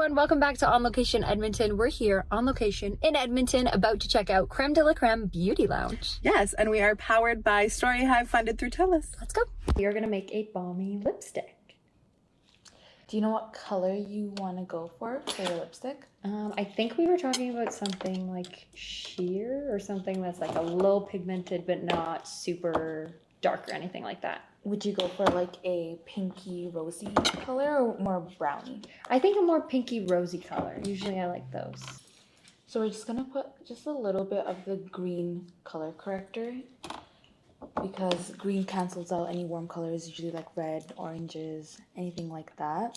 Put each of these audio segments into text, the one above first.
everyone, welcome back to On Location Edmonton. We're here on location in Edmonton about to check out Crème Beauty Lounge. Yes, and we are powered by StoryHive, funded through TELUS. Let's go. You're gonna make a balmy lipstick. Do you know what color you want to go for your lipstick? I think we were talking about something like sheer or something that's like a little pigmented but not super dark or anything like that. Would you go for like a pinky rosy color or more browny? I think a more pinky rosy color. Usually I like those. So we're just gonna put just a little bit of the green color corrector because green cancels out any warm colors, usually like red, oranges, anything like that.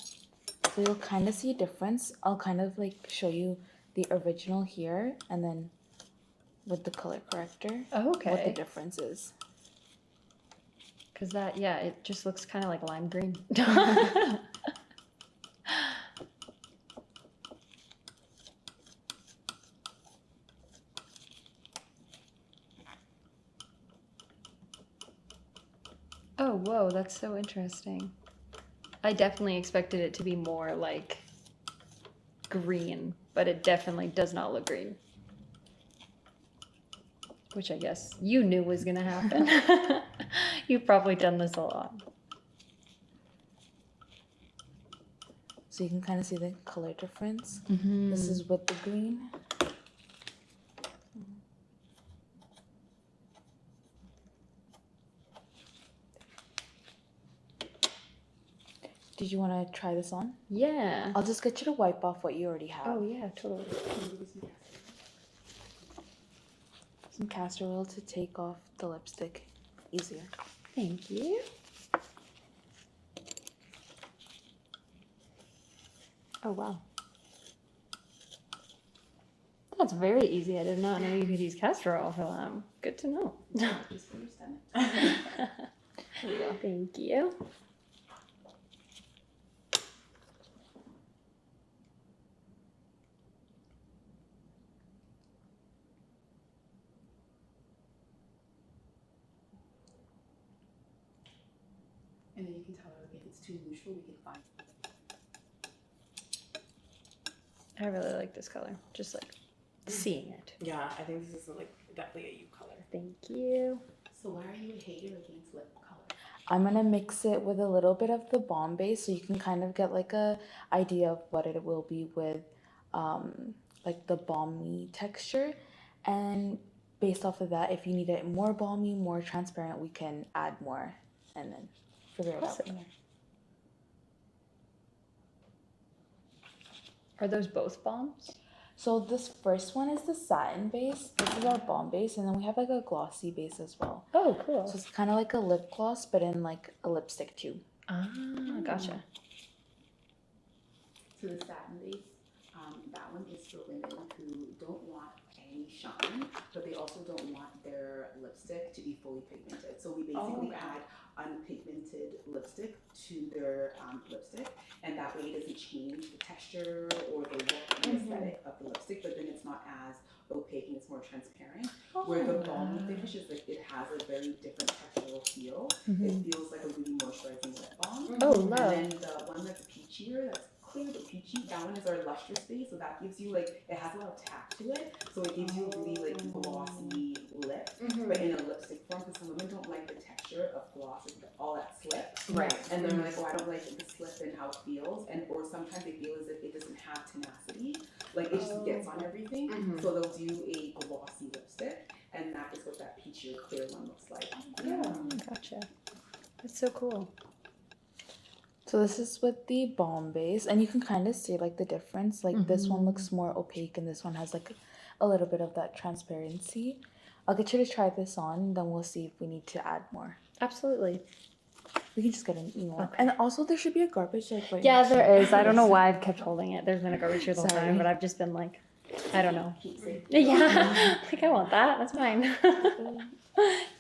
So you'll kind of see a difference. I'll kind of like show you the original here and then with the color corrector, Okay. what the difference is. Because that, yeah, it just looks kind of like lime green. Oh, whoa, that's so interesting. I definitely expected it to be more like green, but it definitely does not look green. Which I guess you knew was gonna happen. You've probably done this a lot. So you can kind of see the color difference. Mm-hmm. This is with the green. Did you want to try this on? Yeah. I'll just get you to wipe off what you already have. Oh yeah, totally. Some castor oil to take off the lipstick easier. Thank you. Oh wow. That's very easy. I did not know you could use castor oil for that. Good to know. Just for your stomach. There you go. Thank you. And then you can tell her if it's too neutral, we can find. I really like this color. Just like seeing it. Yeah, I think this is like definitely a you color. Thank you. So why are you a hater against lip color? I'm gonna mix it with a little bit of the balm base so you can kind of get like a idea of what it will be with like the balmy texture. And based off of that, if you need it more balmy, more transparent, we can add more and then figure it out from there. Are those both balms? So this first one is the satin base. This is our balm base, and then we have like a glossy base as well. Oh, cool. So it's kind of like a lip gloss, but in like a lipstick tube. Ah, gotcha. So the satin base, that one is for women who don't want any shine, but they also don't want their lipstick to be fully pigmented. So we basically add unpigmented lipstick to their lipstick, and that way it doesn't change the texture or the look and aesthetic of the lipstick, but then it's not as opaque and it's more transparent. Where the balm finish is like it has a very different textural feel. It feels like a really moisturizing lip balm. Oh, love. And then the one that's peachier, that's clear but peachy, that one is our lustrous base, so that gives you like, it has a lot of tact to it, so it gives you a really like glossy lip, but in a lipstick form, because some women don't like the texture of gloss, it's all that slip. Right. And they're like, oh, I don't like the slip and how it feels, and or sometimes they feel as if it doesn't have tenacity, like it just gets on everything. So they'll do a glossy lipstick, and that is what that peachier clear one looks like. Yeah, gotcha. That's so cool. So this is with the balm base, and you can kind of see like the difference. Like this one looks more opaque, and this one has like a little bit of that transparency. I'll get you to try this on, then we'll see if we need to add more. Absolutely. We can just get an email. Okay. And also there should be a garbage like right Yeah, next to there it. is. I don't know why I've kept holding it. There's been a garbage here the whole Sorry. time, but I've just been like, I don't know. Yeah, like I want that. That's mine.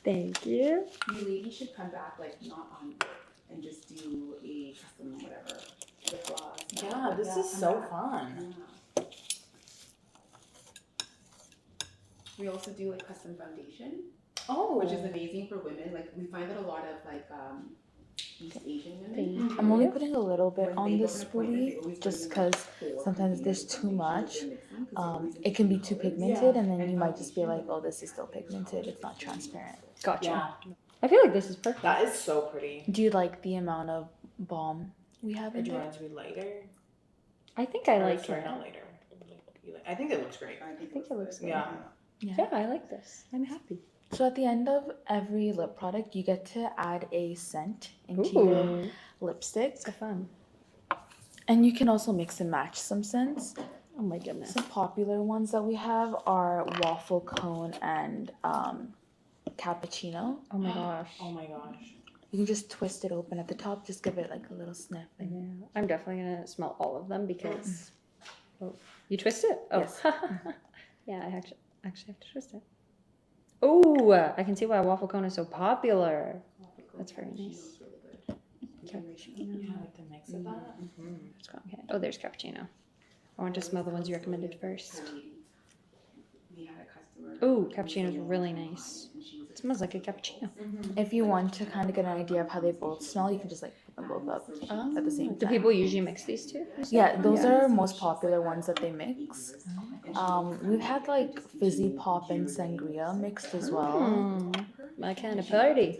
Thank you. You ladies should come back like not on and just do a custom whatever lip gloss. Yeah, this is so fun. Yeah. We also do like custom foundation. Oh. Which is amazing for women. Like we find that a lot of like East Asian women. Thank I'm only you. putting a little bit When on they the book an appointment, they spoolie always just bring, like, because 4 sometimes pigments there's to too make sure much. that they're mixing, 'cause they're always in It can be different too colors. pigmented, and then And you might just be foundation, like, oh, when this is still they have pigmented, colors, it's not really transparent. useful. Gotcha. Yeah, I feel like this is perfect. that is so pretty. Do you like the amount of balm we have Or in do you there? want it to be lighter? I think I Or like sorry, it. not lighter. I think it looks great. I I think it looks good. Yeah. Yeah, I like this. I'm happy. So at the end of every lip product, you get to add a scent into your Ooh, lipstick. so fun. And you can also mix and match some scents. Oh my goodness. Some popular ones that we have are waffle cone and cappuccino. Oh my gosh. Oh my gosh. You can just twist it open at the top, just give it like a little sniff. And Yeah, I'm definitely gonna smell all of them because. Oh, you twist it? Oh, Yes. yeah. I actually have to twist it. Oh, I can see why waffle cone is so popular. That's very nice. Cappuccino. Yeah, I like the mix of that. It's cotton candy. Oh, there's cappuccino. I want to smell the ones you recommended first. We had a customer. Ooh, cappuccino's really nice. It smells like a cappuccino. if you want to kind of get an idea of how they both smell, you can just like put them both up at the same Do time. people usually mix these two? Yeah, those Yeah. are most popular ones that they mix. We've had like fizzy pop and sangria mixed as well. My kind of party.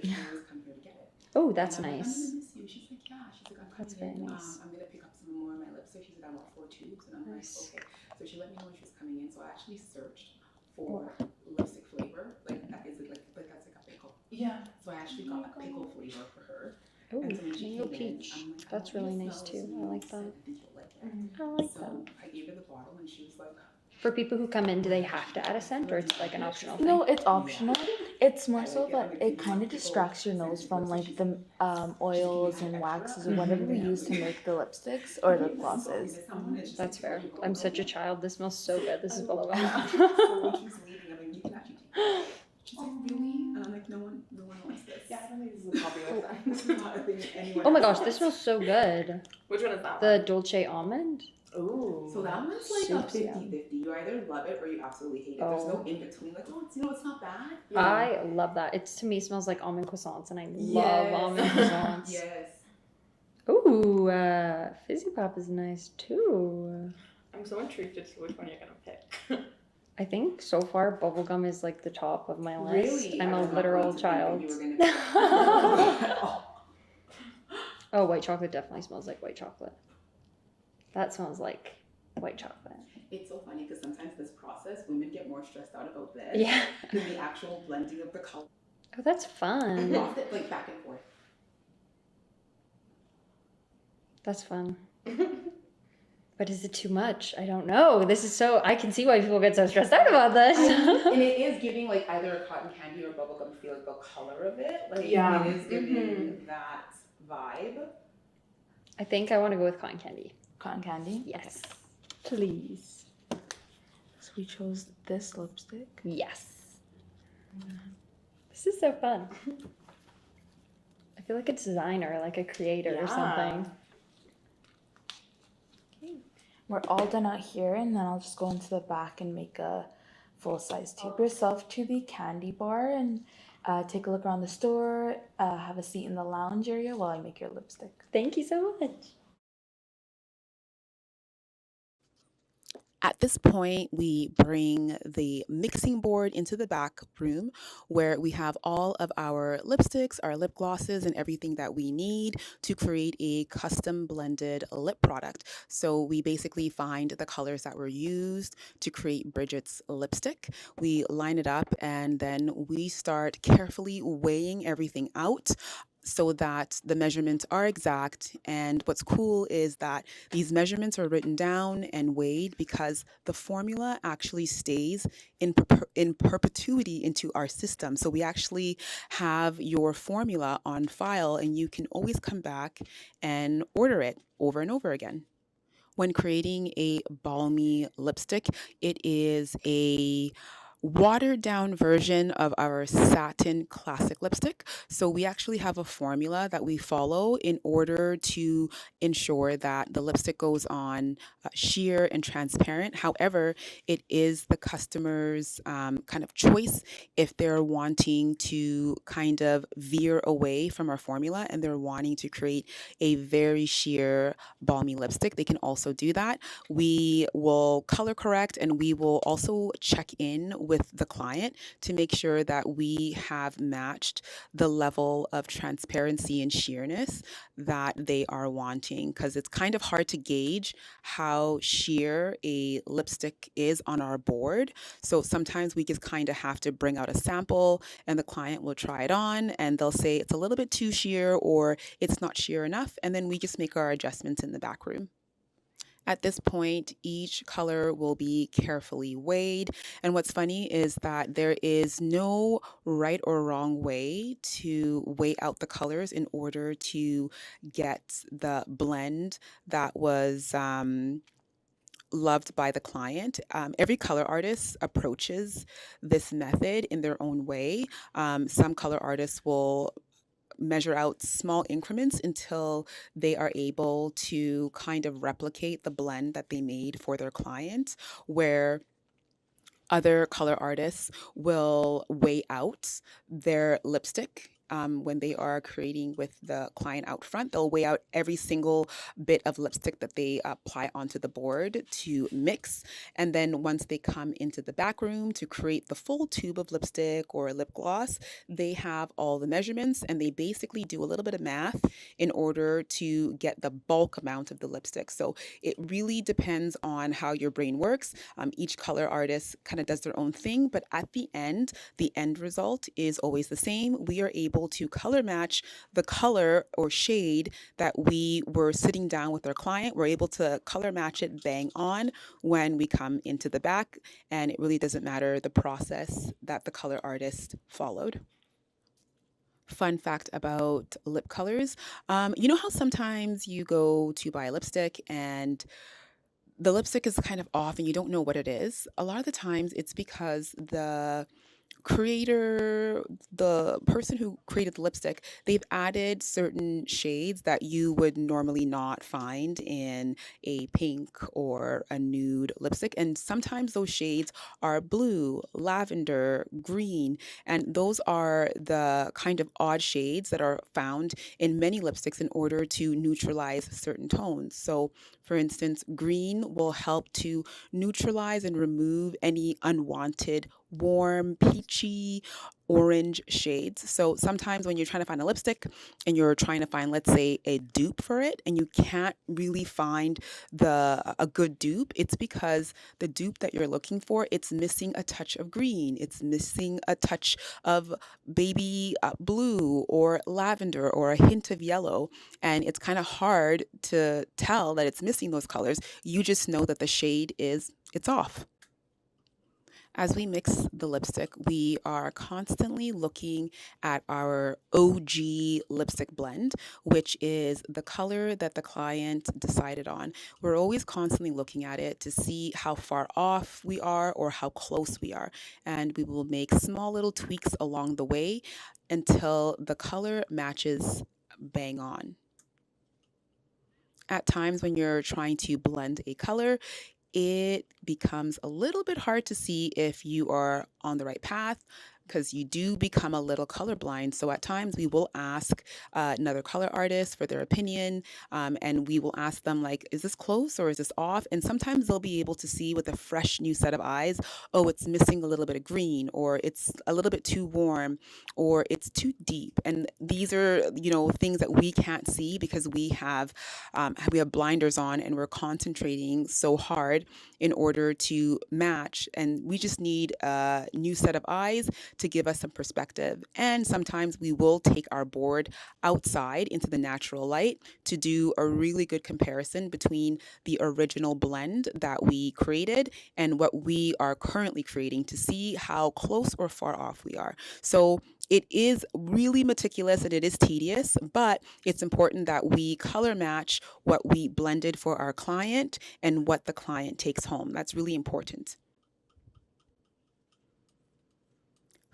Oh, that's nice. She's like, yeah. She's like, I'm That's coming very in. nice. I'm gonna pick up some more of my lipstick. She said I want 4 tubes, and I'm Nice. like, okay. So she let me know when she was coming in. So I actually searched for lipstick flavor, like that is like that's like a pickle. Yeah. So I actually got a pickle flavor for her. Oh, And so when she mango came in, peach. I'm like, That's I want really you to nice smell too. this I like that. and think you'll like it. I like So that. I gave her the bottle, and she was like, For people who come in, do they have to add a scent or it's like an optional thing? No, it's optional. It's more so that it kind of distracts your nose from like the oils and waxes or whatever we use to make the lipsticks or lip glosses. That's fair. I'm such a child. This smells so good. This is bubblegum. So when she was leaving, I'm like, you can actually take it. She's like, really? And I'm like, no one wants this. Yeah, I don't think this is a popular thing. This is not a thing anyone Oh my else gosh, this wants. smells so good. Which one is that The Dolce Almond. one? Ooh. So that one's like Soups, a yeah. 50-50. You either love it or you absolutely hate it. There's Oh. no in between. Like, oh, it's not bad. I love that. It's to me smells like almond croissants, and I love Yes. almond croissants. Yes. Ooh, fizzy pop is nice too. I'm so intrigued as to which one you're gonna pick. I think so far bubblegum is like the top of my list. Really? I'm I a was not literal going to think that child. you were gonna pick that. Oh, white chocolate definitely smells like white chocolate. That smells like white chocolate. It's so funny because sometimes this process, women get more stressed out about this Yeah. than the actual blending of the color. Oh, that's fun. Lost it like back and forth. That's fun. But is it too much? I don't know. This is so. I can see why people get so stressed out about this. And it is giving like either a cotton candy or bubblegum feel, like the color of it. Like Yeah. it is giving that vibe. I think I want to go with cotton candy. Cotton candy. Yes. Please. So we chose this lipstick. Yes. This is so fun. I feel like a designer, like a creator or Yeah. something. We're all done out here, and then I'll just go into the back and make a full-size tube yourself to the candy bar and take a look around the store, have a seat in the lounge area while I make your lipstick. Thank you so much. At this point, we bring the mixing board into the back room where we have all of our lipsticks, our lip glosses, and everything that we need to create a custom blended lip product. So we basically find the colors that were used to create Bridget's lipstick. We line it up and then we start carefully weighing everything out so that the measurements are exact. And what's cool is that these measurements are written down and weighed because the formula actually stays in perpetuity into our system. So we actually have your formula on file and you can always come back and order it over and over again. When creating a balmy lipstick, it is a watered down version of our satin classic lipstick. So we actually have a formula that we follow in order to ensure that the lipstick goes on sheer and transparent. However, it is the customer's kind of choice if they're wanting to kind of veer away from our formula and they're wanting to create a very sheer balmy lipstick. They can also do that. We will color correct and we will also check in with the client to make sure that we have matched the level of transparency and sheerness that they are wanting, because it's kind of hard to gauge how sheer a lipstick is on our board. So sometimes we just kind of have to bring out a sample and the client will try it on and they'll say it's a little bit too sheer or it's not sheer enough, and then we just make our adjustments in the back room. At this point, each color will be carefully weighed. And what's funny is that there is no right or wrong way to weigh out the colors in order to get the blend that was loved by the client. Every color artist approaches this method in their own way. Some color artists will measure out small increments until they are able to kind of replicate the blend that they made for their client, where other color artists will weigh out their lipstick. When they are creating with the client out front, they'll weigh out every single bit of lipstick that they apply onto the board to mix. And then once they come into the back room to create the full tube of lipstick or lip gloss, they have all the measurements and they basically do a little bit of math in order to get the bulk amount of the lipstick. So it really depends on how your brain works. Each color artist kind of does their own thing, but at the end result is always the same. We are able to color match the color or shade that we were sitting down with our client. We're able to color match it bang on when we come into the back, and it really doesn't matter the process that the color artist followed. Fun fact about lip colors. You know how sometimes you go to buy a lipstick and the lipstick is kind of off and you don't know what it is? A lot of the times it's because the creator, the person who created the lipstick, they've added certain shades that you would normally not find in a pink or a nude lipstick. And sometimes those shades are blue, lavender, green, and those are the kind of odd shades that are found in many lipsticks in order to neutralize certain tones. So for instance, green will help to neutralize and remove any unwanted warm, peachy, orange shades. So sometimes when you're trying to find a lipstick and you're trying to find, let's say, a dupe for it, and you can't really find a good dupe, it's because the dupe that you're looking for, it's missing a touch of green, it's missing a touch of baby blue or lavender or a hint of yellow, and it's kind of hard to tell that it's missing those colors. You just know that the shade it's off. As we mix the lipstick, we are constantly looking at our OG lipstick blend, which is the color that the client decided on. We're always constantly looking at it to see how far off we are or how close we are. And we will make small little tweaks along the way until the color matches bang on. At times when you're trying to blend a color, it becomes a little bit hard to see if you are on the right path, because you do become a little colorblind. So at times we will ask another color artist for their opinion, and we will ask them, like, is this close or is this off? And sometimes they'll be able to see with a fresh new set of eyes, oh, it's missing a little bit of green, or it's a little bit too warm, or it's too deep. And these are, things that we can't see because we have blinders on and we're concentrating so hard in order to match. And we just need a new set of eyes to give us some perspective. And sometimes we will take our board outside into the natural light to do a really good comparison between the original blend that we created and what we are currently creating to see how close or far off we are. So it is really meticulous and it is tedious, but it's important that we color match what we blended for our client and what the client takes home. That's really important.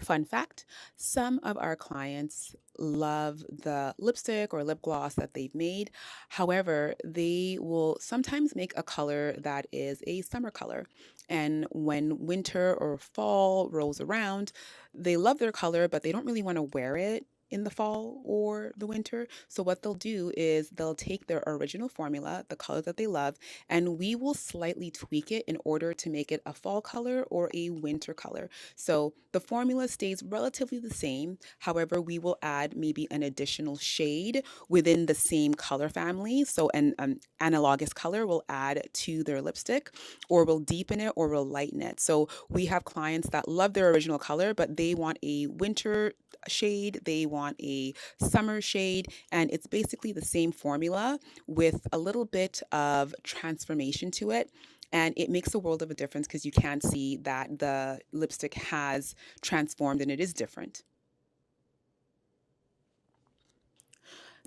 Fun fact, some of our clients love the lipstick or lip gloss that they've made. However, they will sometimes make a color that is a summer color. And when winter or fall rolls around, they love their color, but they don't really want to wear it in the fall or the winter. So what they'll do is they'll take their original formula, the color that they love, and we will slightly tweak it in order to make it a fall color or a winter color. So the formula stays relatively the same. However, we will add maybe an additional shade within the same color family. So an analogous color will add to their lipstick, or we'll deepen it, or we'll lighten it. So we have clients that love their original color, but they want a winter shade, they want a summer shade, and it's basically the same formula with a little bit of transformation to it. And it makes a world of a difference because you can see that the lipstick has transformed and it is different.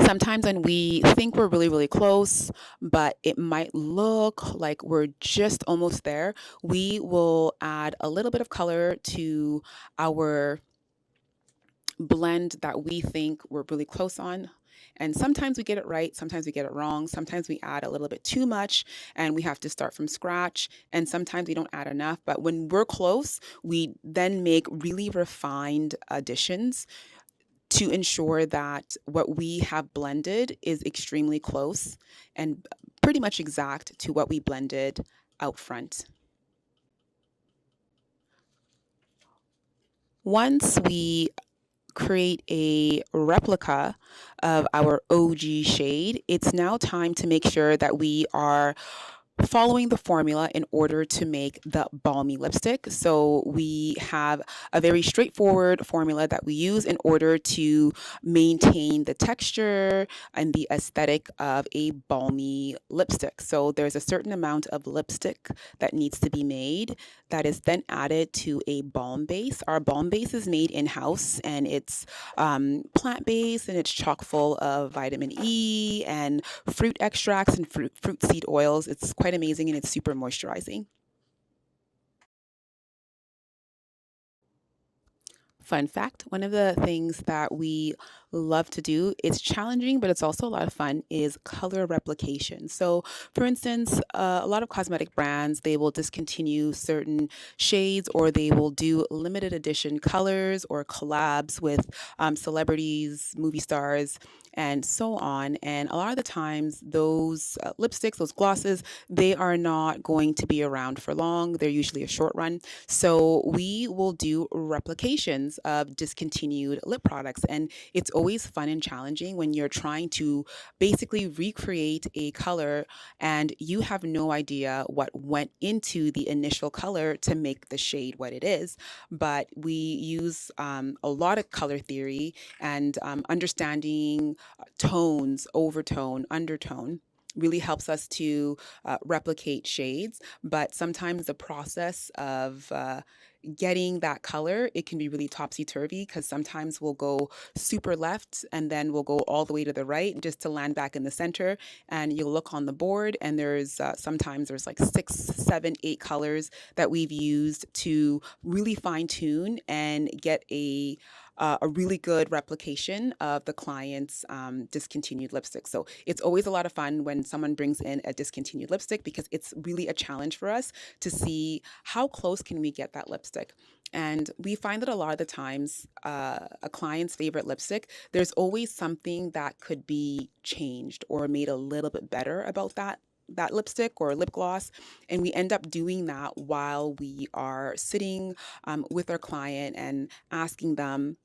Sometimes when we think we're really, really close, but it might look like we're just almost there, we will add a little bit of color to our blend that we think we're really close on. And sometimes we get it right, sometimes we get it wrong, sometimes we add a little bit too much and we have to start from scratch, and sometimes we don't add enough. But when we're close, we then make really refined additions to ensure that what we have blended is extremely close and pretty much exact to what we blended out front. Once we create a replica of our OG shade, it's now time to make sure that we are following the formula in order to make the balmy lipstick. So we have a very straightforward formula that we use in order to maintain the texture and the aesthetic of a balmy lipstick. So there's a certain amount of lipstick that needs to be made that is then added to a balm base. Our balm base is made in-house, and it's plant-based, and it's chock full of vitamin E and fruit extracts and fruit seed oils. It's quite amazing, and it's super moisturizing. Fun fact, one of the things that we love to do, it's challenging, but it's also a lot of fun, is color replication. So for instance, a lot of cosmetic brands, they will discontinue certain shades, or they will do limited edition colors or collabs with celebrities, movie stars, and so on. And a lot of the times those lipsticks, those glosses, they are not going to be around for long. They're usually a short run. So we will do replications of discontinued lip products. And it's always fun and challenging when you're trying to basically recreate a color and you have no idea what went into the initial color to make the shade what it is. But we use a lot of color theory and understanding tones, overtone, undertone really helps us to replicate shades. But sometimes the process of getting that color, it can be really topsy-turvy, because sometimes we'll go super left and then we'll go all the way to the right just to land back in the center. And you'll look on the board and there's sometimes there's like 6, 7, 8 colors that we've used to really fine tune and get a really good replication of the client's discontinued lipstick. So it's always a lot of fun when someone brings in a discontinued lipstick, because it's really a challenge for us to see how close can we get that lipstick. And we find that a lot of the times a client's favorite lipstick, there's always something that could be changed or made a little bit better about that lipstick or lip gloss. And we end up doing that while we are sitting with our client and asking them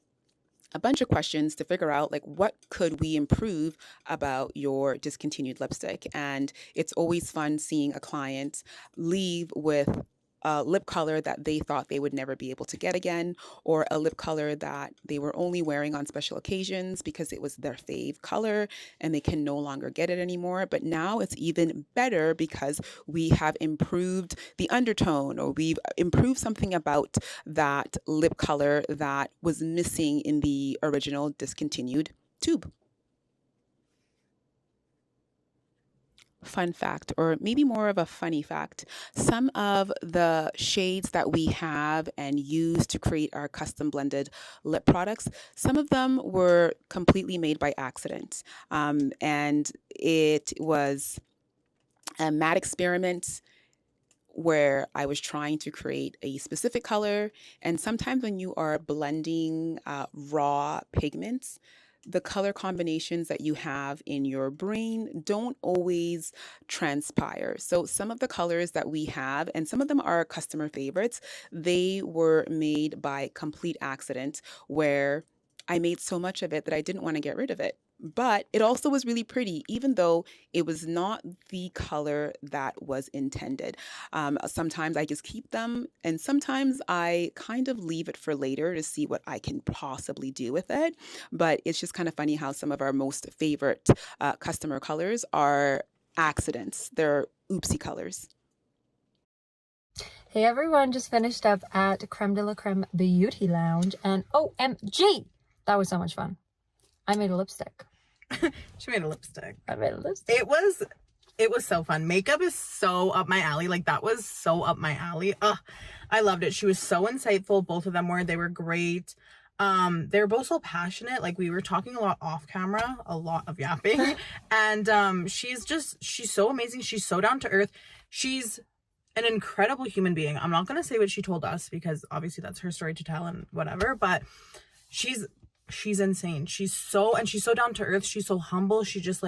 a bunch of questions to figure out, like, what could we improve about your discontinued lipstick. And it's always fun seeing a client leave with a lip color that they thought they would never be able to get again, or a lip color that they were only wearing on special occasions because it was their fave color and they can no longer get it anymore. But now it's even better because we have improved the undertone, or we've improved something about that lip color that was missing in the original discontinued tube. fun fact, or maybe more of a funny fact. Some of the shades that we have and use to create our custom blended lip products, some of them were completely made by accident. And it was a mad experiment where I was trying to create a specific color. And sometimes when you are blending raw pigments, the color combinations that you have in your brain don't always transpire. So some of the colors that we have, and some of them are customer favorites, they were made by complete accident, where I made so much of it that I didn't want to get rid of it. But it also was really pretty, even though it was not the color that was intended. Sometimes I just keep them, and sometimes I kind of leave it for later to see what I can possibly do with it. But it's just kind of funny how some of our most favorite customer colors are accidents. They're oopsie colors. Hey everyone, just finished up at Crème de la Crème Beauty Lounge, and OMG, that was so much fun. I made a lipstick. She made a lipstick. I made a lipstick. It was so fun. Makeup is so up my alley. Like, that was so up my alley. I loved it. She was so insightful. Both of them were. They were great. They were both so passionate. Like, we were talking a lot off camera, a lot of yapping. And she's so amazing. She's so down to earth. She's an incredible human being. I'm not gonna say what she told us, because obviously that's her story to tell and whatever, but she's insane. She's so down to earth. She's so humble. She just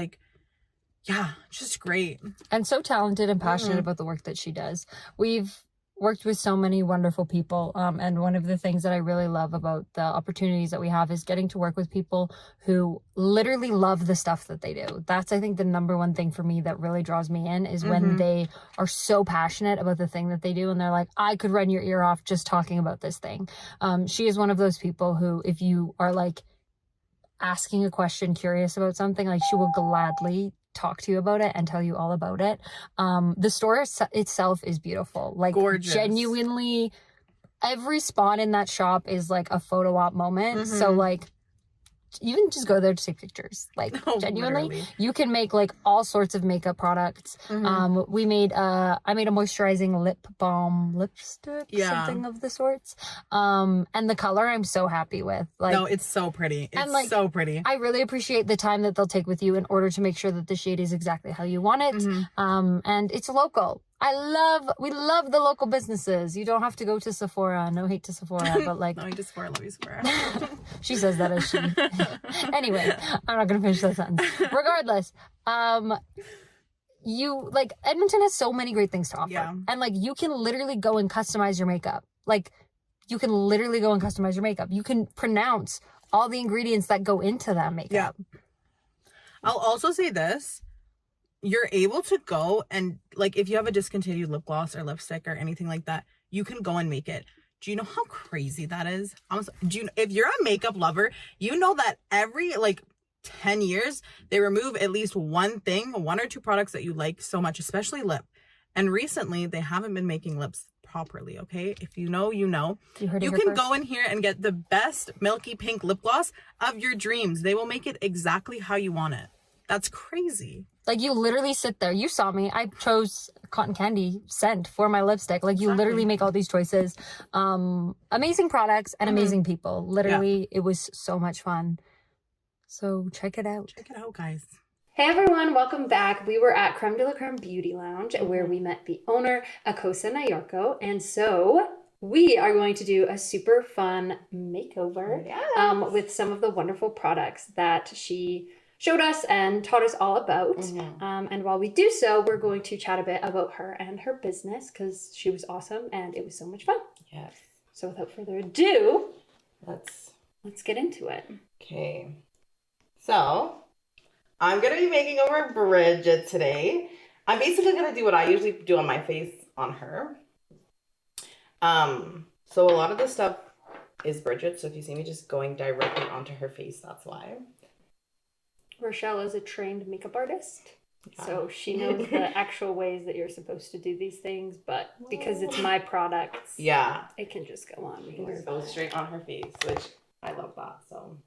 just great. And so talented and passionate about the work that she does. We've worked with so many wonderful people. And one of the things that I really love about the opportunities that we have is getting to work with people who literally love the stuff that they do. That's, I think, the number one thing for me that really draws me in is when they are so passionate about the thing that they do. And they're like, I could run your ear off just talking about this thing. She is one of those people who, if you are like asking a question, curious about something, like, she will gladly talk to you about it and tell you all about it. The store itself is beautiful, like, gorgeous. Genuinely, every spot in that shop is like a photo op moment. So like, you can just go there to take pictures. Like, genuinely, literally. You can make like all sorts of makeup products. I made a moisturizing lip balm lipstick, something of the sorts. And the color I'm so happy with. Like, no, it's so pretty. It's so pretty. I really appreciate the time that they'll take with you in order to make sure that the shade is exactly how you want it. And it's local. We love the local businesses. You don't have to go to Sephora. No hate to Sephora, but like, no hate to Sephora, love you Sephora. She says that as she. Anyway, I'm not gonna finish that sentence. Regardless, you like, Edmonton has so many great things to offer, and like, you can literally go and customize your makeup. Like, you can literally go and customize your makeup. You can pronounce all the ingredients that go into that makeup. I'll also say this. You're able to go and, like, if you have a discontinued lip gloss or lipstick or anything like that, you can go and make it. Do you know how crazy that is? If you're a makeup lover, you know that every, like, 10 years, they remove at least one or two products that you like so much, especially lip. And recently, they haven't been making lips properly, okay? If you know, you know. You can go in here and get the best milky pink lip gloss of your dreams. They will make it exactly how you want it. That's crazy. Like, you literally sit there. You saw me. I chose cotton candy scent for my lipstick. Like, you literally make all these choices. Amazing products and amazing people. Literally, it was so much fun. So check it out. Check it out, guys. Hey everyone, welcome back. We were at Crème de la Crème Beauty Lounge, where we met the owner, Akosa Nayarko. And so we are going to do a super fun makeover with some of the wonderful products that she showed us and taught us all about. And while we do so, we're going to chat a bit about her and her business, because she was awesome and it was so much fun. Yes. So without further ado, let's get into it. Okay. So I'm going to be making over Bridget today. I'm basically going to do what I usually do on my face on her. So a lot of this stuff is Bridget. So if you see me just going directly onto her face, that's why. Rochelle is a trained makeup artist, so she knows the actual ways that you're supposed to do these things, but because it's my products, it can just go on. It can just go straight on her face, which I love that, so.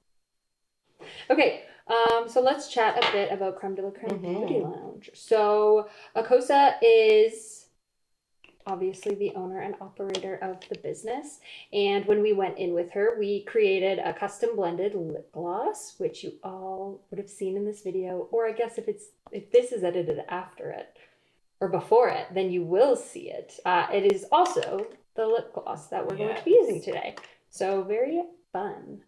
Okay, so let's chat a bit about Crème de la Crème Mhm. Beauty Lounge. So Akosa is obviously the owner and operator of the business. And when we went in with her, we created a custom blended lip gloss, which you all would have seen in this video. Or I guess if this is edited after it or before it, then you will see it. It is also the lip gloss that we're going to be using today. So very fun.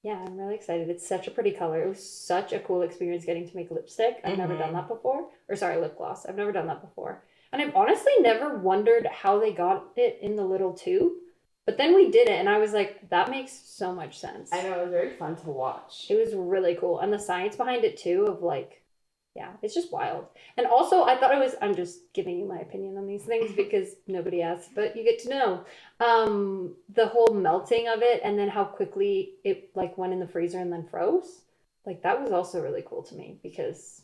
Yeah, I'm really excited. It's such a pretty color. It was such a cool experience getting to make lipstick. I've never done that before. Or sorry, lip gloss. I've never done that before. And I've honestly never wondered how they got it in the little tube. But then we did it and I was like, that makes so much sense. I know, it was very fun to watch. It was really cool. And the science behind it too of like, yeah, it's just wild. And also I thought I'm just giving you my opinion on these things because nobody asked, but you get to know. The whole melting of it and then how quickly it like went in the freezer and then froze. Like that was also really cool to me because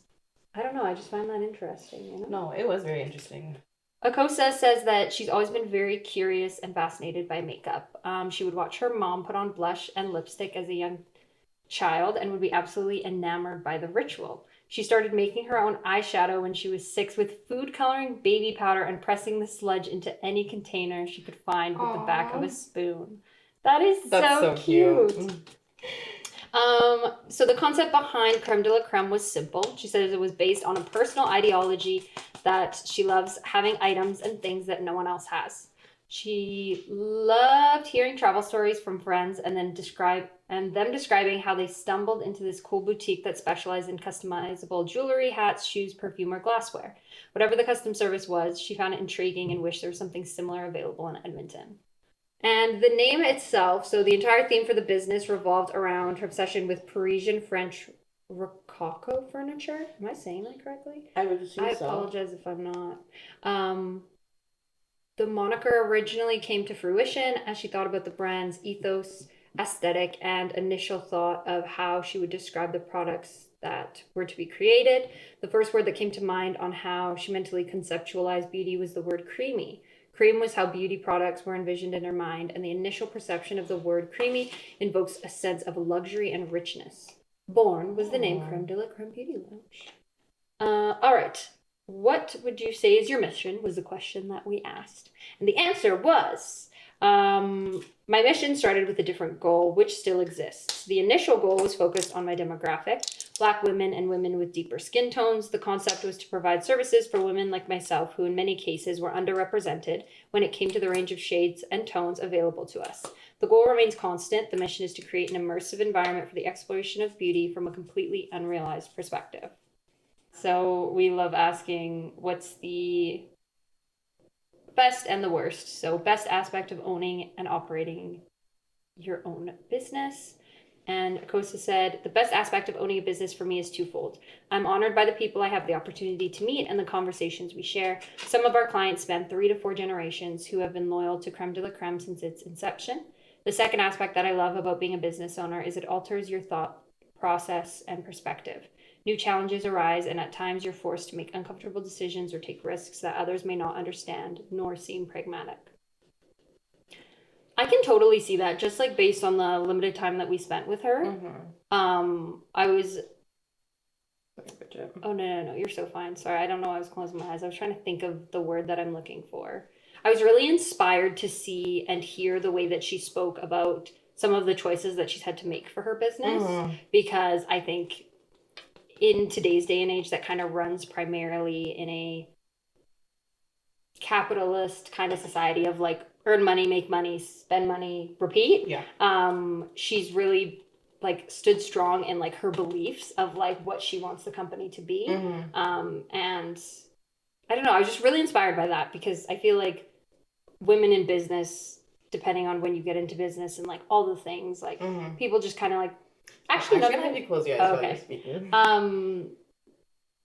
I don't know, I just find that interesting, you know? No, it was very interesting. Akosa says that she's always been very curious and fascinated by makeup. She would watch her mom put on blush and lipstick as a young child and would be absolutely enamored by the ritual. She started making her own eyeshadow when she was 6 with food coloring, baby powder, and pressing the sludge into any container she could find with the back of a spoon. That is so cute. So the concept behind Crème de la Crème was simple. She says it was based on a personal ideology that she loves having items and things that no one else has. She loved hearing travel stories from friends and then them describing how they stumbled into this cool boutique that specialized in customizable jewelry, hats, shoes, perfume, or glassware. Whatever the custom service was, she found it intriguing and wished there was something similar available in Edmonton. And the name itself, so the entire theme for the business revolved around her obsession with Parisian French Rococo furniture. Am I saying that correctly? I would assume I so. apologize if I'm not. The moniker originally came to fruition as she thought about the brand's ethos, aesthetic, and initial thought of how she would describe the products that were to be created. The first word that came to mind on how she mentally conceptualized beauty was the word creamy. Cream was how beauty products were envisioned in her mind, and the initial perception of the word creamy invokes a sense of luxury and richness. Born was the name Crème de la Crème Beauty Lounge. All right. What would you say is your mission was the question that we asked. And the answer was, my mission started with a different goal, which still exists. The initial goal was focused on my demographic, Black women and women with deeper skin tones. The concept was to provide services for women like myself, who in many cases were underrepresented when it came to the range of shades and tones available to us. The goal remains constant. The mission is to create an immersive environment for the exploration of beauty from a completely unrealized perspective. So we love asking what's the best and the worst. So best aspect of owning and operating your own business. And Akosa said, the best aspect of owning a business for me is twofold. I'm honored by the people I have the opportunity to meet and the conversations we share. Some of our clients span 3 to 4 generations who have been loyal to Crème de la Crème since its inception. The second aspect that I love about being a business owner is it alters your thought process and perspective. New challenges arise, and at times you're forced to make uncomfortable decisions or take risks that others may not understand nor seem pragmatic. I can totally see that, just like based on the limited time that we spent with her. I was... Oh, no, you're so fine. Sorry, I don't know why I was closing my eyes. I was trying to think of the word that I'm looking for. I was really inspired to see and hear the way that she spoke about some of the choices that she's had to make for her business, because I think in today's day and age that kind of runs primarily in a capitalist kind of society of like earn money, make money, spend money, repeat. She's really like stood strong in like her beliefs of like what she wants the company to be. And I don't know, I was just really inspired by that because I feel like women in business, depending on when you get into business and like all the things, like people just kind of like Actually, I'm gonna have you close your eyes while you're speaking.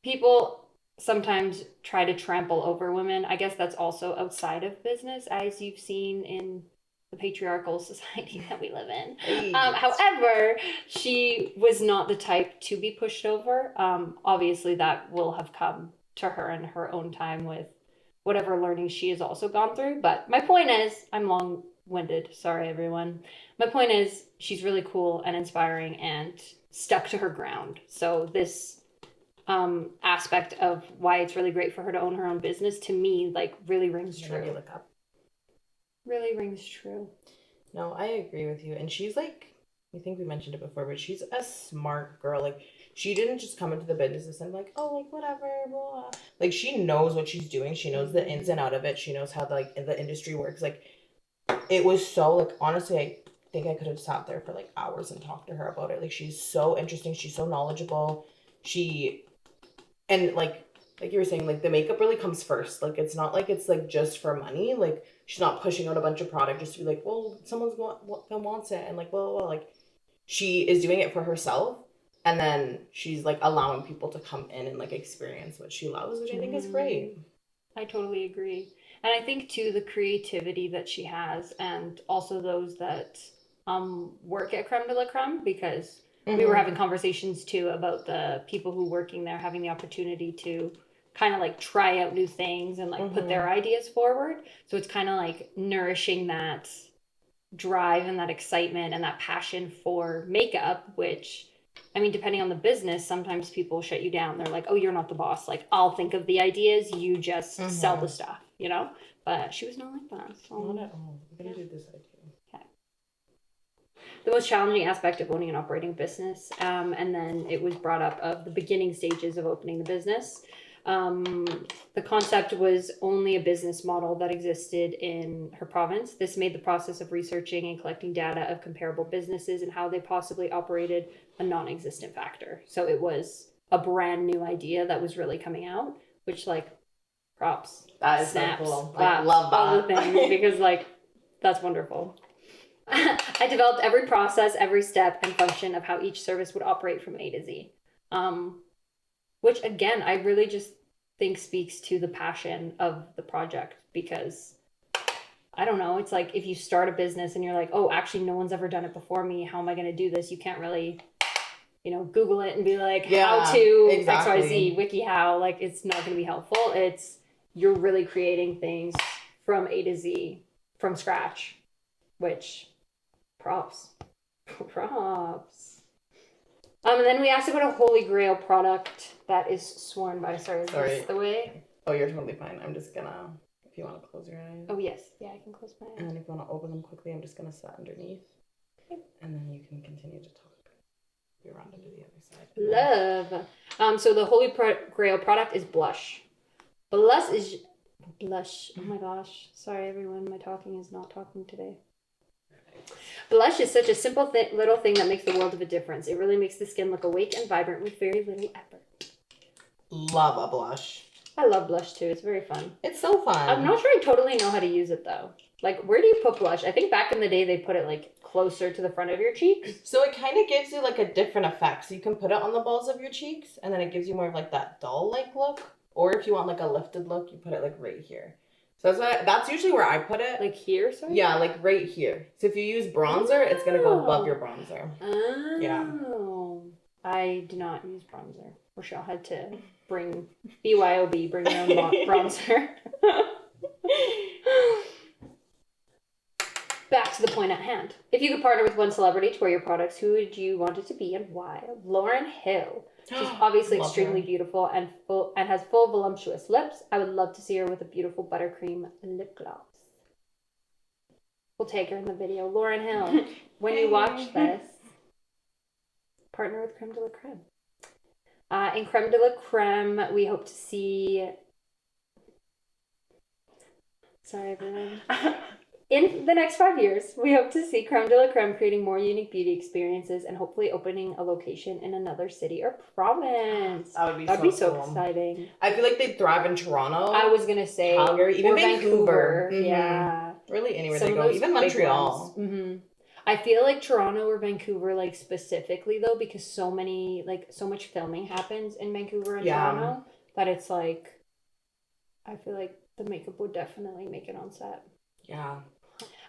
People sometimes try to trample over women. I guess that's also outside of business, as you've seen in the patriarchal society that we live in. However, she was not the type to be pushed over. Obviously, that will have come to her in her own time with whatever learning she has also gone through. But my point is, I'm long long-winded. Sorry, everyone. My point is, she's really cool and inspiring and stuck to her ground. So this aspect of why it's really great for her to own her own business, to me, like, really rings Whenever you true. look up. Really rings true. No, I agree with you. And she's like, I think we mentioned it before, but she's a smart girl. Like, she didn't just come into the business and like, oh, like, whatever, blah. Like, she knows what she's doing. She knows the ins and out of it. She knows how, like, the industry works. Like, it was so, like, honestly, I think I could have sat there for, like, hours and talked to her about it. Like, she's so interesting. She's so knowledgeable. And, like you were saying, like, the makeup really comes first. Like, it's not like it's, like, just for money. Like, she's not pushing out a bunch of product just to be like, well, someone wants it. And, like, well, like, she is doing it for herself. And then she's, like, allowing people to come in and, like, experience what she loves, which I think is great. I totally agree. And I think, too, the creativity that she has, and also those that work at Crème de la Crème, because we were having conversations, too, about the people who working there having the opportunity to kind of, like, try out new things and, like, put their ideas forward. So it's kind of, like, nourishing that drive and that excitement and that passion for makeup, which, I mean, depending on the business, sometimes people shut you down. They're like, oh, you're not the boss. Like, I'll think of the ideas. You just sell the stuff, you know? But she was not like that. So. Not at all. We're going to do this idea. The most challenging aspect of owning and operating a business, and then it was brought up of the beginning stages of opening the business. The concept was only a business model that existed in her province. This made the process of researching and collecting data of comparable businesses and how they possibly operated a non-existent factor. So it was a brand new idea that was really coming out, which, like, props, That is snaps, so cool. I claps, love that. all the things, because, like, that's wonderful. I developed every process, every step and function of how each service would operate from A to Z. Which, again, I really just think speaks to the passion of the project, because I don't know, it's like if you start a business and you're like, oh, actually no one's ever done it before me, how am I going to do this? You can't really, you know, Google it and be like, how to XYZ, WikiHow. Like, it's not going to be helpful. It's, you're really creating things from A to Z, from scratch, which, props. And then we asked about a holy grail product that is sworn by. Sorry, is this the way? Oh, you're totally fine. I'm just gonna, if you want to close your eyes. Oh, yes. Yeah, I can close my eyes. And then if you want to open them quickly, I'm just gonna sit underneath. Okay. And then you can continue to talk. Be around to the other side. Love. So the holy grail product is blush. Blush. Oh my gosh. Sorry, everyone. My talking is not talking today. Blush is such a simple little thing that makes the world of a difference. It really makes the skin look awake and vibrant with very little effort. Love a blush. I love blush too. It's very fun. It's so fun. I'm not sure I totally know how to use it though. Like, where do you put blush? I think back in the day they put it, like, closer to the front of your cheeks. So it kind of gives you, like, a different effect. So you can put it on the balls of your cheeks, and then it gives you more of, like, that dull-like look. Or if you want, like, a lifted look, you put it, like, right here. So that's usually where I put it. Like here, sorry? Yeah, like right here. So if you use bronzer, it's going to go above your bronzer. Oh. Yeah. I do not use bronzer. Rochelle had to bring BYOB, bring your own bronzer. Back to the point at hand. If you could partner with one celebrity to wear your products, who would you want it to be and why? Lauryn Hill. She's obviously extremely beautiful and has full voluptuous lips. I would love to see her with a beautiful buttercream lip gloss. We'll take her in the video. Lauryn Hill, when you watch this, partner with Crème de la Crème. In Crème de la Crème, we hope to see... Sorry, everyone. In the next 5 years, we hope to see Crème de la Crème creating more unique beauty experiences and hopefully opening a location in another city or province. That would That'd be so exciting. I feel like they'd thrive in Toronto. I was going to say... Calgary, even Vancouver. Mm-hmm. Yeah. Really anywhere Some they of go. those Even big Montreal. ones. Mm-hmm. I feel like Toronto or Vancouver, like, specifically, though, because so much filming happens in Vancouver and Toronto, that it's like, I feel like the makeup would definitely make it on set. Yeah.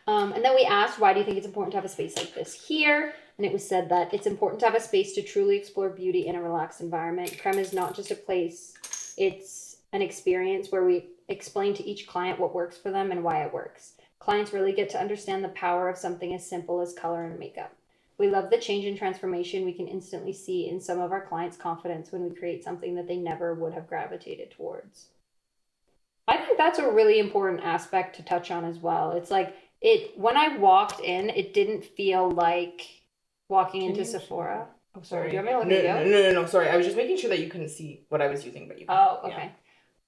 And then we asked, why do you think it's important to have a space like this here? And it was said that it's important to have a space to truly explore beauty in a relaxed environment. Crème is not just a place, it's an experience where we explain to each client what works for them and why it works. Clients really get to understand the power of something as simple as color and makeup. We love the change and transformation we can instantly see in some of our clients' confidence when we create something that they never would have gravitated towards. I think that's a really important aspect to touch on as well. It's like when I walked in, it didn't feel like walking into Sephora. Oh, sorry. Do you want me to look at you? No. Sorry, I was just making sure that you couldn't see what I was using, but you. Oh, okay.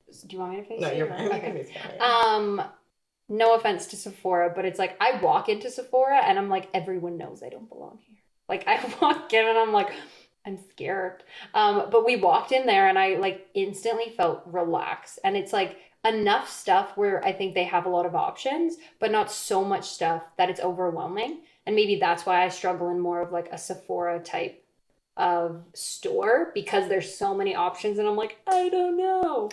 Yeah. Do you want me to face No, you? you're fine. Okay. No offense to Sephora, but it's like I walk into Sephora and I'm like, everyone knows I don't belong here. Like I walk in and I'm like, I'm scared. But we walked in there and I like instantly felt relaxed. And it's like enough stuff where I think they have a lot of options, but not so much stuff that it's overwhelming. And maybe that's why I struggle in more of like a Sephora type of store, because there's so many options and I'm like, I don't know.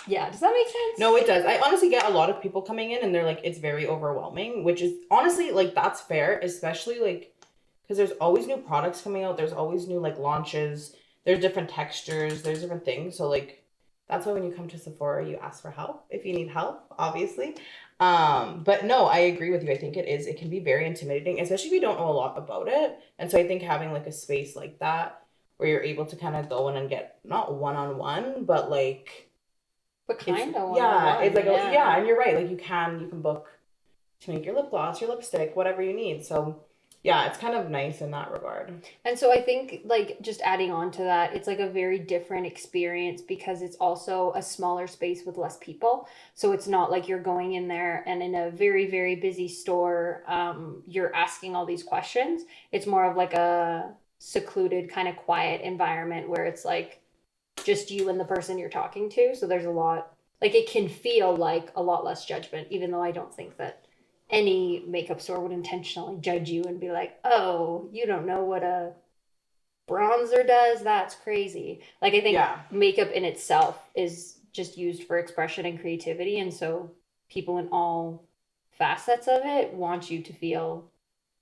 Yeah, does that make sense? No, it does. I honestly get a lot of people coming in and they're like, it's very overwhelming, which is honestly like that's fair, especially like because there's always new products coming out, there's always new like launches, there's different textures, there's different things. So like that's why when you come to Sephora, you ask for help if you need help, obviously. But no, I agree with you. I think it can be very intimidating, especially if you don't know a lot about it. And so I think having like a space like that where you're able to kind of go in and get not one-on-one, but like kind of it's like and you're right, like you can book to make your lip gloss, your lipstick, whatever you need. So yeah, it's kind of nice in that regard. And so I think like just adding on to that, it's like a very different experience because it's also a smaller space with less people. So it's not like you're going in there and in a very, very busy store, you're asking all these questions. It's more of like a secluded kind of quiet environment where it's like just you and the person you're talking to. So there's a lot, like it can feel like a lot less judgment, even though I don't think that any makeup store would intentionally judge you and be like, oh, you don't know what a bronzer does? That's crazy. Like I think makeup in itself is just used for expression and creativity. And so people in all facets of it want you to feel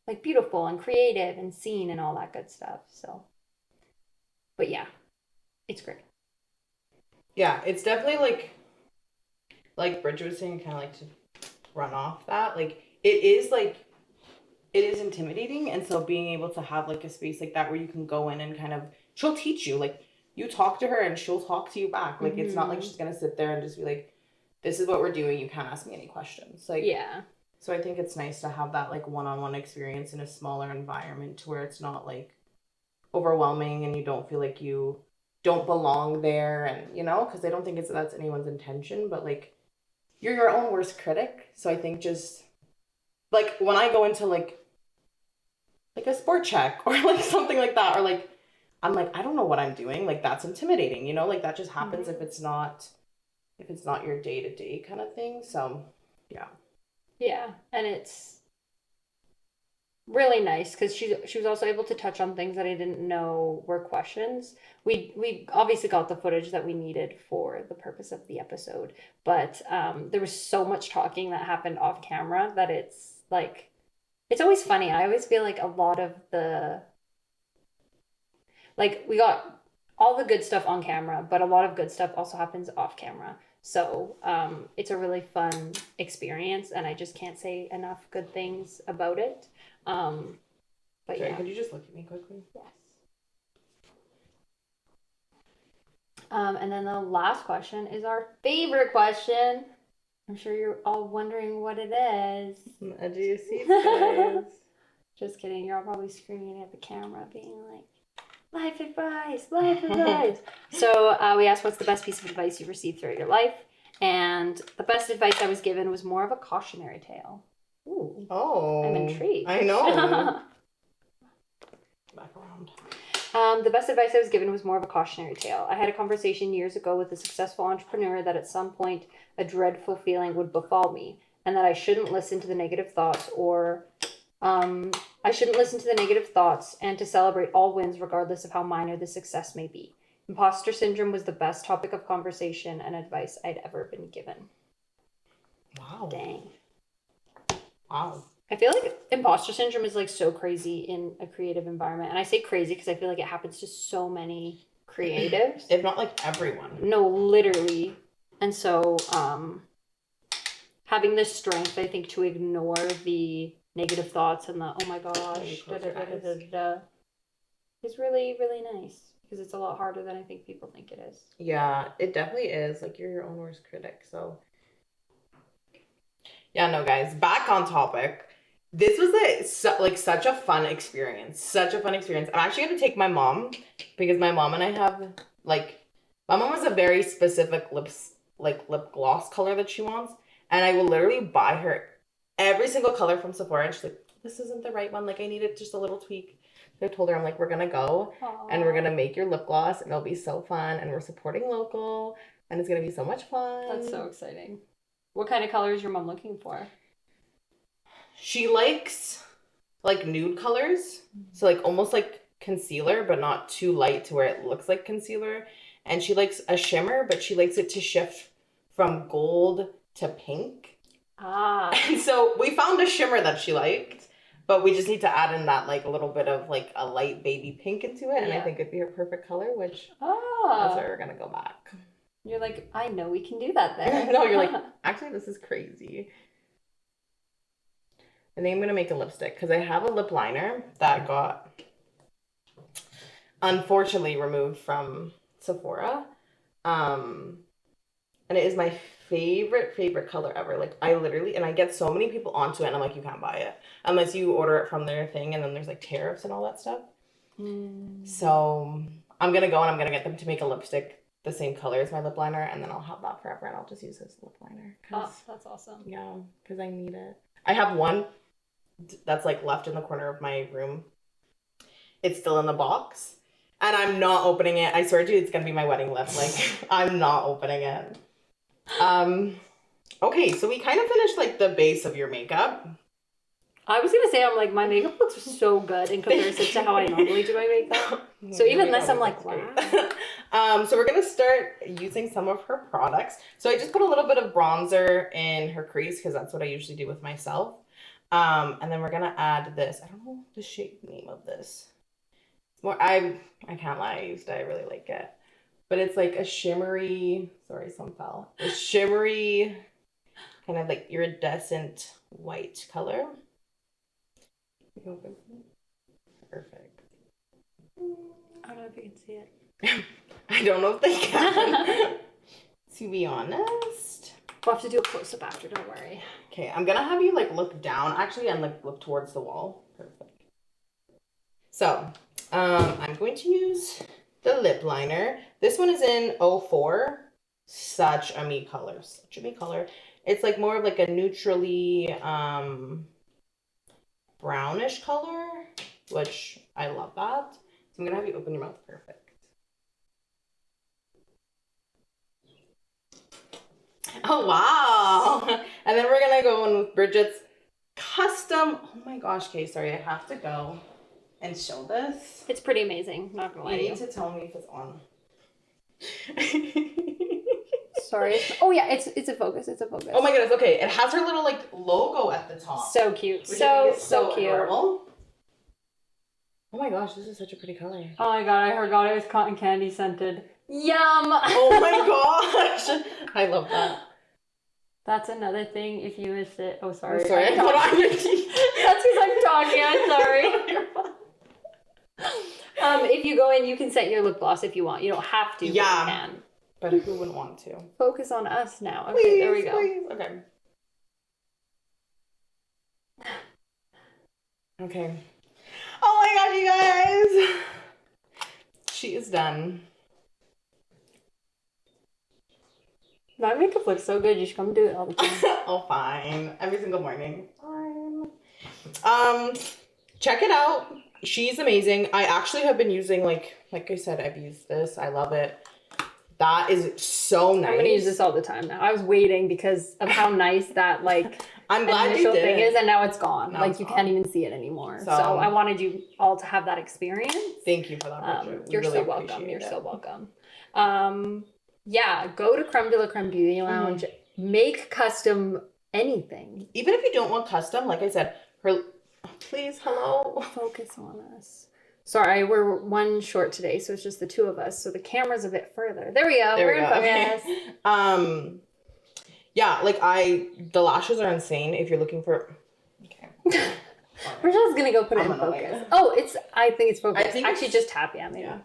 like beautiful and creative and seen and all that good stuff. So, but yeah, it's great. Yeah, it's definitely like Bridget was saying, kind of like to run off that. Like it is intimidating. And so being able to have like a space like that where you can go in and kind of, she'll teach you, like you talk to her and she'll talk to you back. Like it's not like she's going to sit there and just be like, this is what we're doing. You can't ask me any questions. Like, yeah. So I think it's nice to have that like one-on-one experience in a smaller environment to where it's not like overwhelming and you don't feel like you don't belong there. And you know, because I don't think that's anyone's intention, but like you're your own worst critic. So I think just like when I go into like a sport check or like something like that, or like I'm like, I don't know what I'm doing, like that's intimidating, you know, like that just happens if it's not your day-to-day kind of thing. So yeah, and it's really nice because she was also able to touch on things that I didn't know were questions. We obviously got the footage that we needed for the purpose of the episode, but there was so much talking that happened off camera that it's like, it's always funny. I always feel like a lot of the, like we got all the good stuff on camera, but a lot of good stuff also happens off camera. So it's a really fun experience and I just can't say enough good things about it. But sorry, yeah. could you just look at me quickly? Yes. And then the last question is our favorite question. I'm sure you're all wondering what it is. Do you see guys? Just kidding. You're all probably screaming at the camera being like, life advice, life advice. So we asked what's the best piece of advice you've received throughout your life. And the best advice I was given was more of a cautionary tale. Ooh. Oh. I'm intrigued. I know. Back around. The best advice I was given was more of a cautionary tale. I had a conversation years ago with a successful entrepreneur that at some point a dreadful feeling would befall me and that I shouldn't listen to the negative thoughts and to celebrate all wins regardless of how minor the success may be. Imposter syndrome was the best topic of conversation and advice I'd ever been given. Wow. Dang. Wow. I feel like imposter syndrome is like so crazy in a creative environment. And I say crazy because I feel like it happens to so many creatives. If not like everyone. No, literally. And so having the strength, I think, to ignore the negative thoughts and the oh my gosh, is really, really nice because it's a lot harder than I think people think it is. Yeah, it definitely is. Like, you're your own worst critic. So, yeah, no, guys, back on topic. This was such a fun experience. Such a fun experience. I'm actually going to take my mom because my mom and I have, like, my mom has a very specific lip gloss color that she wants. And I will literally buy her every single color from Sephora. And she's like, this isn't the right one. Like, I needed just a little tweak. So I told her, I'm like, we're going to go and we're going to make your lip gloss and it'll be so fun. And we're supporting local and it's going to be so much fun. That's so exciting. What kind of color is your mom looking for? She likes like nude colors. So like almost like concealer, but not too light to where it looks like concealer. And she likes a shimmer, but she likes it to shift from gold to pink. And so we found a shimmer that she liked, but we just need to add in that like a little bit of like a light baby pink into it. And I think it'd be her perfect color, which that's where we're going to go back. You're like, I know we can do that then. No, you're like, actually, this is crazy. I think I'm going to make a lipstick because I have a lip liner that got unfortunately removed from Sephora. And it is my favorite color ever. Like, I literally, and I get so many people onto it and I'm like, you can't buy it unless you order it from their thing and then there's like tariffs and all that stuff. So I'm going to go and I'm going to get them to make a lipstick the same color as my lip liner and then I'll have that forever and I'll just use this lip liner. Oh, that's awesome. Yeah, because I need it. I have one that's like left in the corner of my room. It's still in the box and I'm not opening it. I swear to you, it's gonna be my wedding lip. Like, I'm not opening it. Okay, so we kind of finished like the base of your makeup. I was gonna say, I'm like, my makeup looks so good in comparison to how I normally do my makeup. So even this, I'm like, wow. So we're gonna start using some of her products. So I just put a little bit of bronzer in her crease because that's what I usually do with myself. And then we're gonna add this. I don't know the name of this. It's more, I can't lie, I really like it. But it's like a shimmery, sorry, some fell. A shimmery, kind of like iridescent white color. Perfect. I don't know if you can see it. I don't know if they can. To be honest. We'll have to do a close-up after, don't worry. Okay, I'm gonna have you like look down actually and like look towards the wall. Perfect. So, I'm going to use the lip liner. This one is in 04. Such a me color. Such a me color. It's like more of like a neutrally brownish color, which I love that. So I'm gonna have you open your mouth. Perfect. Oh wow. And then we're gonna go in with Bridget's custom. Oh my gosh, Kay, sorry, I have to go and show this. It's pretty amazing, not gonna lie to you. You need to tell me if it's on. Sorry. Oh yeah, it's a focus. It's a focus. Oh my goodness. Okay, it has her little like logo at the top. So cute. Which I think is So cute. adorable. Oh my gosh, this is such a pretty color. Oh my god, I forgot it was cotton candy scented. Yum! Oh my gosh, I love that. That's another thing. If you missed it, oh sorry. I'm sorry, I put on your teeth. That's because I'm talking. I'm sorry. If you go in, you can set your lip gloss if you want. You don't have to. Yeah. But you can. But who wouldn't want to? Focus on us now. Okay, Please, there we go. Please. Okay. Okay. Oh my gosh, you guys! She is done. My makeup looks so good. You should come do it all the time. Oh, fine. Every single morning. Fine. Check it out. She's amazing. I actually have been using like I said, I've used this. I love it. That is so nice. I'm gonna use this all the time now. I was waiting because of how nice that like I'm glad initial you did thing it. is, and now it's gone. Now like it's you gone. can't even see it anymore. So So- I wanted you all to have that experience. Thank you for that, Bridget. We You're really so welcome. appreciate You're it. so welcome. Yeah, go to Crème Beauty Lounge. Make custom anything. Even if you don't want custom, like I said, please, hello. Focus on us. Sorry, we're one short today, so it's just the two of us. So the camera's a bit further. There we go. There we We're go. in focus. Okay. yeah, like the lashes are insane if you're looking for. Okay. Rachel's gonna go put it in focus. Oh, I think it's focused. I think Actually, just tap. Yeah, maybe. Yeah.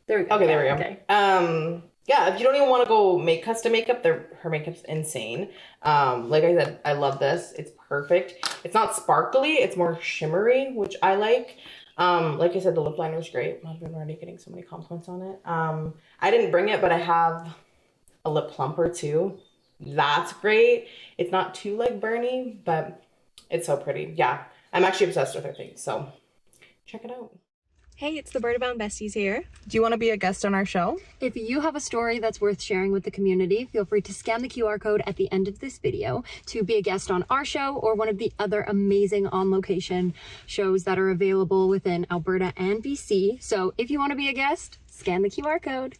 There we go. Okay, there we go. Okay. Yeah, if you don't even want to go make custom makeup, her makeup's insane. Like I said, I love this. It's perfect. It's not sparkly, it's more shimmery, which I like. Like I said, the lip liner is great. I've been already getting so many compliments on it. I didn't bring it, but I have a lip plumper too. That's great. It's not too like burny, but it's so pretty. Yeah, I'm actually obsessed with her thing, so check it out. Hey, it's the Birdabound Besties here. Do you want to be a guest on our show? If you have a story that's worth sharing with the community, feel free to scan the QR code at the end of this video to be a guest on our show or one of the other amazing On Location shows that are available within Alberta and BC. So if you want to be a guest, scan the QR code.